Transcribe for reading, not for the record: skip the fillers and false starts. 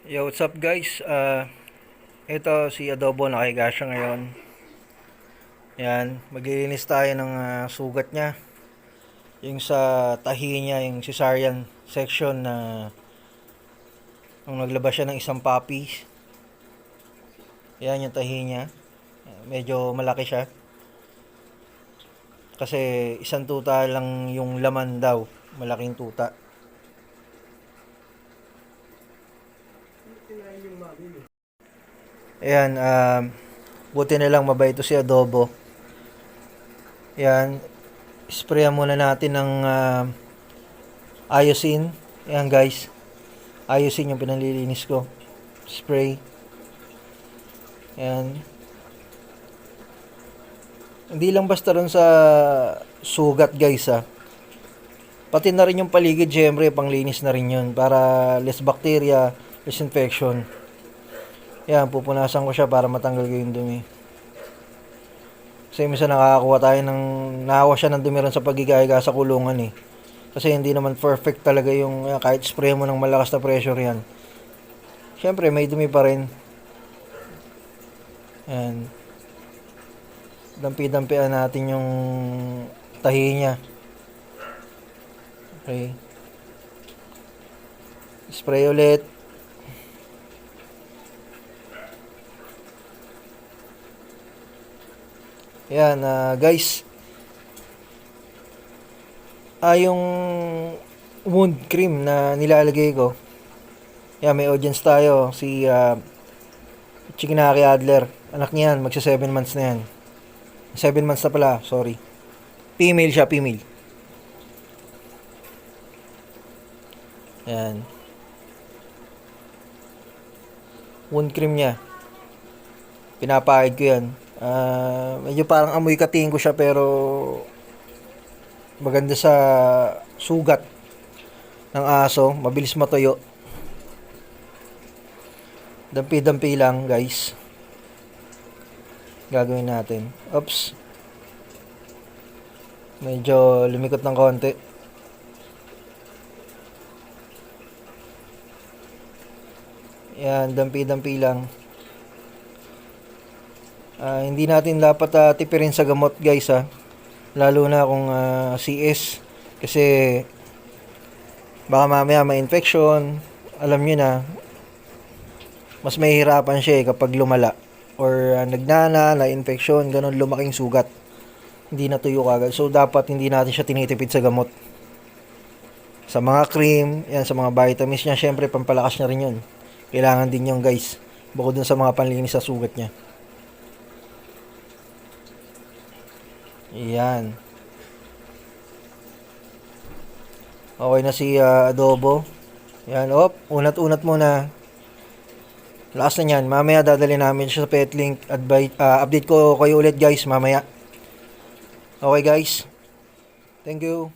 Yo, what's up guys? Ito si Adobo, nakahiga siya ngayon. Yan, maglilinis tayo ng sugat niya. Yung sa tahi niya, yung cesarean section na nung naglabas siya ng isang puppy. Yan yung tahi niya. Medyo malaki siya. Kasi isang tuta lang yung laman daw. Malaking tuta. Ayan, buti na lang mabait to si Adobo. Ayan, sprayan muna natin ng Iocine. Ayan guys, Iocine yung pinalilinis ko. Spray. Ayan. Hindi lang basta ron sa sugat guys pati na rin yung paligid, syempre panglinis na rin yun para less bacteria, less infection. Yan, pupunasan ko siya para matanggal ko yung dumi. Kasi minsan nakakuha siya ng dumi rin sa pagigahiga sa kulungan Kasi hindi naman perfect talaga yung kahit spray mo ng malakas na pressure yan. Syempre may dumi pa rin. Yan. Dampi-dampian natin yung tahi niya. Okay. Spray ulit. Yan, guys. Yung wound cream na nilalagay ko. Yan, may audience tayo. Si Chikinaki Adler. Anak niya yan, magsa 7 months na yan. 7 months na pala, sorry. Female siya, female. Yan. Wound cream niya. Pinapahid ko yan. Medyo parang amoy katingin ko siya pero maganda sa sugat ng aso. Mabilis matuyo. Dampi-dampi lang guys. Gagawin natin. Oops. Medyo lumikot ng konti. Yan, dampi-dampi lang. Hindi natin dapat tipirin sa gamot guys lalo na kung CS kasi baka mamaya may infection. Alam nyo na mas mahihirapan siya kapag lumala or nagnana, na infection, ganun, lumaking sugat, hindi natuyo kagad. So dapat hindi natin siya tinitipid sa gamot, sa mga cream, yan, sa mga vitamins niya. Syempre pampalakas niya rin yun, kailangan din yun guys, bukod dun sa mga panlinis sa sugat niya. Yan. Okay na si Adobo. Yan, unat-unat muna. Lakas na yan. Mamaya dadali namin siya sa Petlink. Update ko kayo ulit guys mamaya. Okay guys. Thank you.